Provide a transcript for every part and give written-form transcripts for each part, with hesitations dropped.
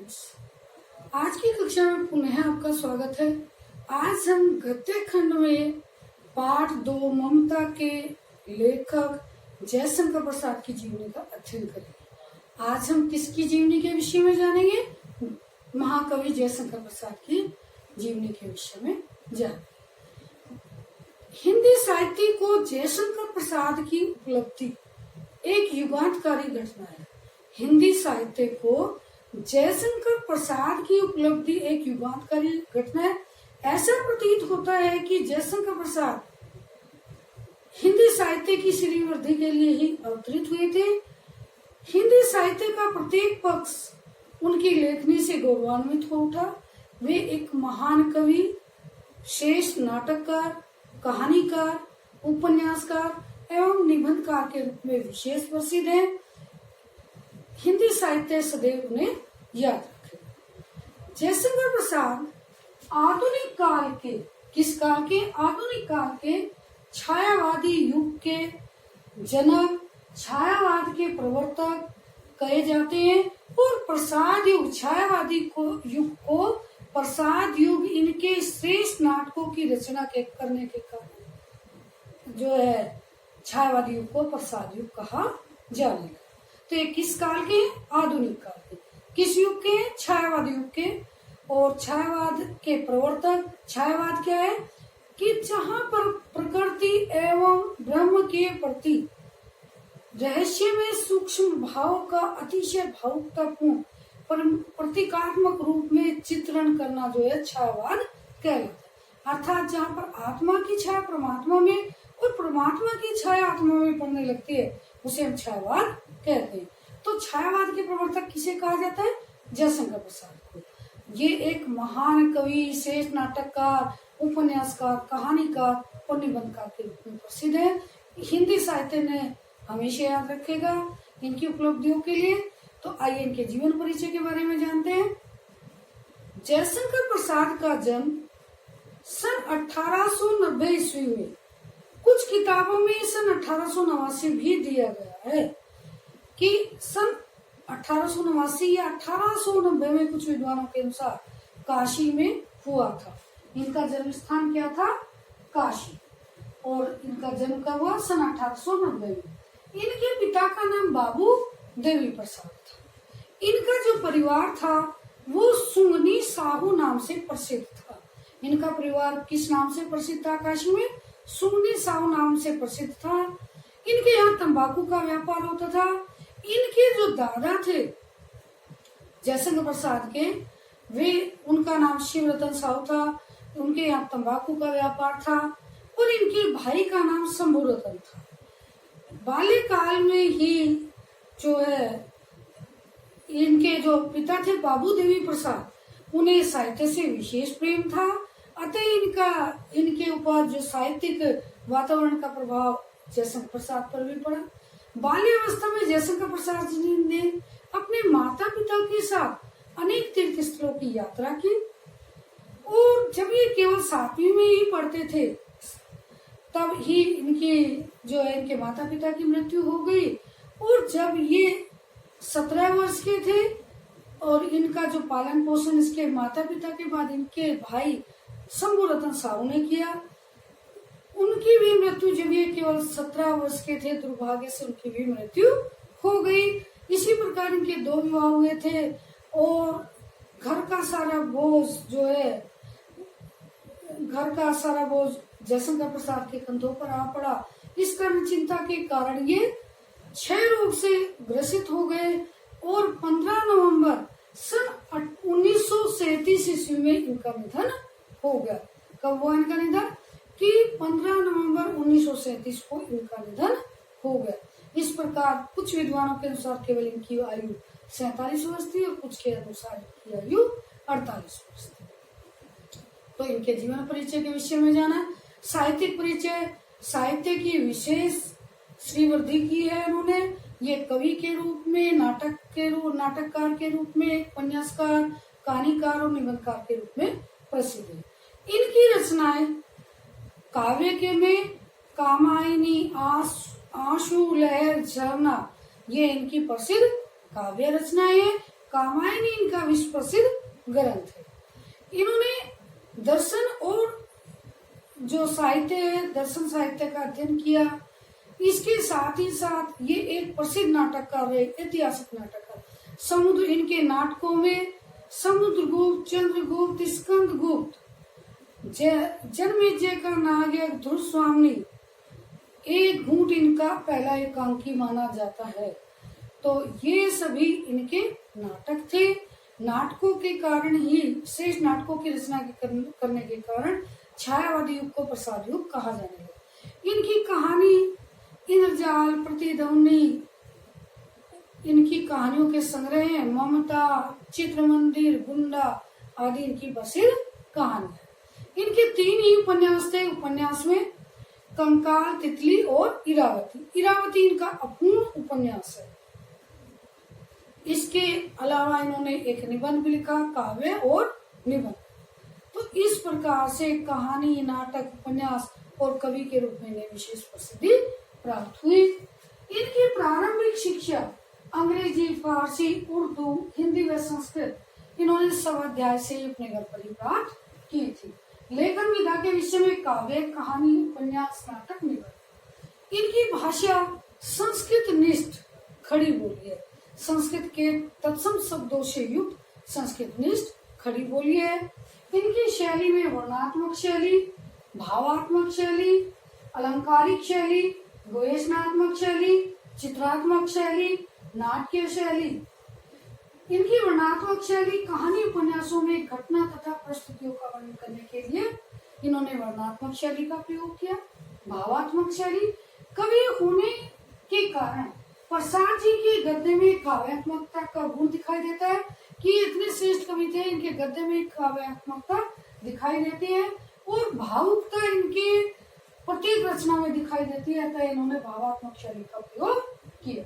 Students, आज की कक्षा में पुनः आपका स्वागत है। आज हम गद्य खंड में पाठ 2 ममता के लेखक जयशंकर प्रसाद की जीवनी का अध्ययन करेंगे। आज हम किसकी जीवनी के विषय में जानेंगे? महाकवि जयशंकर प्रसाद की जीवनी के विषय में जानेंगे। हिंदी साहित्य को जयशंकर प्रसाद की उपलब्धि एक युगांतकारी घटना है। हिंदी साहित्य को जयशंकर प्रसाद की उपलब्धि एक युगांतकारी घटना है। ऐसा प्रतीत होता है कि जयशंकर प्रसाद हिंदी साहित्य की श्रीवृद्धि के लिए ही अवतरित हुए थे। हिंदी साहित्य का प्रत्येक पक्ष उनकी लेखनी से गौरवान्वित हो उठा। वे एक महान कवि, श्रेष्ठ नाटककार, कहानीकार, उपन्यासकार एवं निबंधकार के रूप में विशेष प्रसिद्ध हैं। हिंदी साहित्य सदैव उन्हें याद रखेगा। जयशंकर प्रसाद आधुनिक काल के, किस काल के? आधुनिक काल के छायावादी युग के जनक, छायावाद के प्रवर्तक कहे जाते हैं और प्रसाद युग, छायावादी युग को प्रसाद युग इनके श्रेष्ठ नाटकों की रचना करने के कारण जो है छायावादी युग को प्रसाद युग कहा जाने लगा। तो ये किस काल के? आधुनिक काल के। किस युग के? छायावाद युग के। और छायावाद के प्रवर्तक, छायावाद क्या है कि जहाँ पर प्रकृति एवं ब्रह्म के प्रति रहस्य में सूक्ष्म भाव का अतिशय भावुकतापूर्ण प्रतीकात्मक रूप में चित्रण करना जो है छायावाद कहलाता है। अर्थात जहाँ पर आत्मा की छाया परमात्मा में और परमात्मा की छाया आत्मा में पड़ने लगती है, उसे हम छायावाद कहते हैं। तो छायावाद के प्रवर्तक किसे कहा जाता है? जयशंकर प्रसाद को। ये एक महान कवि, श्रेष्ठ नाटककार, उपन्यासकार, कहानीकार और निबंधकार के रूप में प्रसिद्ध है। हिंदी साहित्य ने हमेशा याद रखेगा इनकी उपलब्धियों के लिए। तो आइए इनके जीवन परिचय के बारे में जानते हैं। जयशंकर प्रसाद का जन्म सन 1890 ईस्वी में, कुछ किताबों में सन 1889 भी दिया गया है कि सन 1889 या 1890 में कुछ विद्वानों के अनुसार काशी में हुआ था। इनका जन्म स्थान क्या था? काशी। और इनका जन्म कब हुआ? सन 1890 में। इनके पिता का नाम बाबू देवी प्रसाद था। इनका जो परिवार था वो सुंगनी साहू नाम से प्रसिद्ध था। इनका परिवार किस नाम से प्रसिद्ध था? काशी में सुंगनी साहू नाम से प्रसिद्ध था। इनके यहाँ तंबाकू का व्यापार होता था। इनके जो दादा थे जयशंकर प्रसाद के, वे, उनका नाम शिवरतन साहू था। उनके यहाँ तंबाकू का व्यापार था और इनके भाई का नाम शंभुरतन था। बाल्यकाल में ही जो है इनके जो पिता थे बाबू देवी प्रसाद, उन्हें साहित्य से विशेष प्रेम था। अतः इनके ऊपर जो साहित्यिक वातावरण का प्रभाव जयशंकर प्रसाद पर भी पड़ा। बाल्यावस्था में जयशंकर प्रसाद जी ने अपने माता पिता के साथ अनेक तीर्थ स्थलों की यात्रा की और जब ये केवल 7वीं में ही पढ़ते थे तब ही इनके माता पिता की मृत्यु हो गई। और जब ये 17 वर्ष के थे और इनका जो पालन पोषण इसके माता पिता के बाद इनके भाई शंभुरतन साहू ने किया। उनकी भी मृत्यु, जब ये केवल 17 वर्ष के थे, दुर्भाग्य से उनकी भी मृत्यु हो गई। इसी प्रकार इनके 2 विवाह हुए थे और घर का सारा बोझ जयशंकर प्रसाद के कंधों पर आ पड़ा। इस कारण चिंता के कारण ये क्षय रोग से ग्रसित हो गए और 15 नवंबर सन 1937 ईस्वी में इनका निधन हो गया। कब हुआ इनका निधन? कि 15 नवंबर 1937 को इनका निधन हो गया। इस प्रकार कुछ विद्वानों के अनुसार केवल इनकी आयु 47 वर्ष थी और कुछ के अनुसार इनकी आयु 48 वर्ष थी। तो इनके जीवन परिचय के विषय में जाना। साहित्यिक परिचय, साहित्य की विशेष श्रीवृद्धि की है इन्होंने। ये कवि के रूप में, नाटककार के रूप में, उपन्यासकार, कहानीकार और निबंधकार के रूप में प्रसिद्ध है। इनकी रचनाएं काव्य के में कामायनी, आंसू, लहर, झरना, ये इनकी प्रसिद्ध काव्य रचनाएं है। कामायनी इनका विश्व प्रसिद्ध ग्रंथ है। इन्होंने दर्शन और जो साहित्य है, दर्शन साहित्य का अध्ययन किया। इसके साथ ही साथ ये एक प्रसिद्ध नाटककार है, ऐतिहासिक नाटककार। समुद्र, इनके नाटकों में समुद्रगुप्त, चंद्रगुप्त, स्कंदगुप्त, जन्मेजय का नायक ध्रुव स्वामी, एक घूंट इनका पहला एकांकी माना जाता है। तो ये सभी इनके नाटक थे। नाटकों के कारण ही, श्रेष्ठ नाटकों की रचना करने के कारण छायावादी युग को प्रसाद युग कहा जाने लगा। इनकी कहानी इंद्रजाल, प्रतिध्वनि, इनकी कहानियों के संग्रह हैं। ममता, चित्र मंदिर, गुंडा आदि इनकी प्रसिद्ध कहानी। इनके 3 ही उपन्यास थे। उपन्यास में कंकाल, तितली और इरावती। इरावती इनका अपूर्ण उपन्यास है। इसके अलावा इन्होंने एक निबंध भी लिखा, काव्य और निबंध। तो इस प्रकार से कहानी, नाटक, उपन्यास और कवि के रूप में इन्हें विशेष प्रसिद्धि प्राप्त हुई। इनकी प्रारंभिक शिक्षा अंग्रेजी, फारसी, उर्दू, हिंदी व संस्कृत इन्होंने स्वाध्याय से ही अपने घर पर ही प्राप्त की थी। लेखन विधा के विषय में काव्य, कहानी, उपन्यास, नाटक, निबंध। इनकी भाषा संस्कृत निष्ठ खड़ी बोली है। संस्कृत के तत्सम शब्दों से युक्त संस्कृत निष्ठ खड़ी बोली है। इनकी शैली में वर्णात्मक शैली, भावात्मक शैली, अलंकारिक शैली, गवेषणात्मक शैली, चित्रात्मक शैली, नाट्य शैली। इनकी वर्णात्मक शैली कहानी, उपन्यासों में घटना तथा परिस्थितियों का वर्णन करने के लिए इन्होंने वर्णात्मक शैली का प्रयोग किया। भावात्मक शैली, कवि होने के कारण प्रसाद जी के गद्य में काव्यात्मकता का गुण दिखाई देता है कि इतने श्रेष्ठ कवि थे, इनके गद्य में काव्यात्मकता दिखाई देती है और भावुकता इनके प्रत्येक रचना में दिखाई देती है। तो इन्होंने भावात्मक शैली का प्रयोग किया।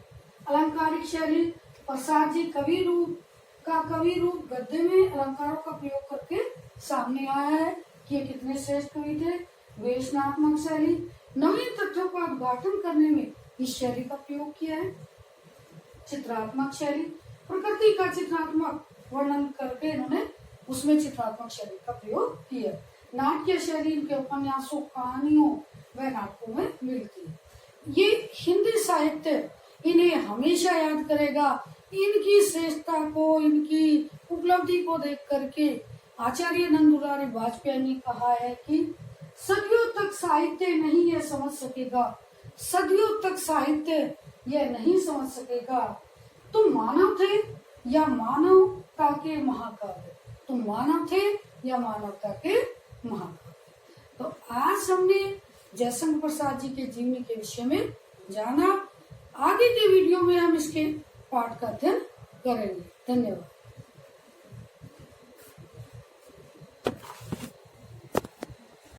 अलंकारिक शैली, प्रसाद जी कवि रूप गद्य में अलंकारों का प्रयोग करके सामने आया है कि ये कितने श्रेष्ठ कवि थे। गवेषणात्मक शैली, नवीन तथ्यों का उद्घाटन करने में इस शैली का प्रयोग किया है। चित्रात्मक शैली, प्रकृति का चित्रात्मक वर्णन करके इन्होंने उसमें चित्रात्मक शैली का प्रयोग किया। नाट्य शैली इनके उपन्यासों, कहानियों व नाटकों में मिलती है। ये हिंदी साहित्य इन्हें हमेशा याद करेगा। इनकी श्रेष्ठता को, इनकी उपलब्धि को देख करके आचार्य नंदुलारी वाजपेयी ने कहा है कि सदियों तक साहित्य नहीं यह समझ सकेगा, सदियों तक साहित्य यह नहीं समझ सकेगा, तुम मानव थे या मानवता के महाकाव्य, तुम मानव थे या मानवता के महाकाव्य। तो आज हमने जयशंकर प्रसाद जी के जीवनी के विषय में जाना। आगे के वीडियो में हम इसके पाठ का अध्ययन करेंगे। धन्यवाद।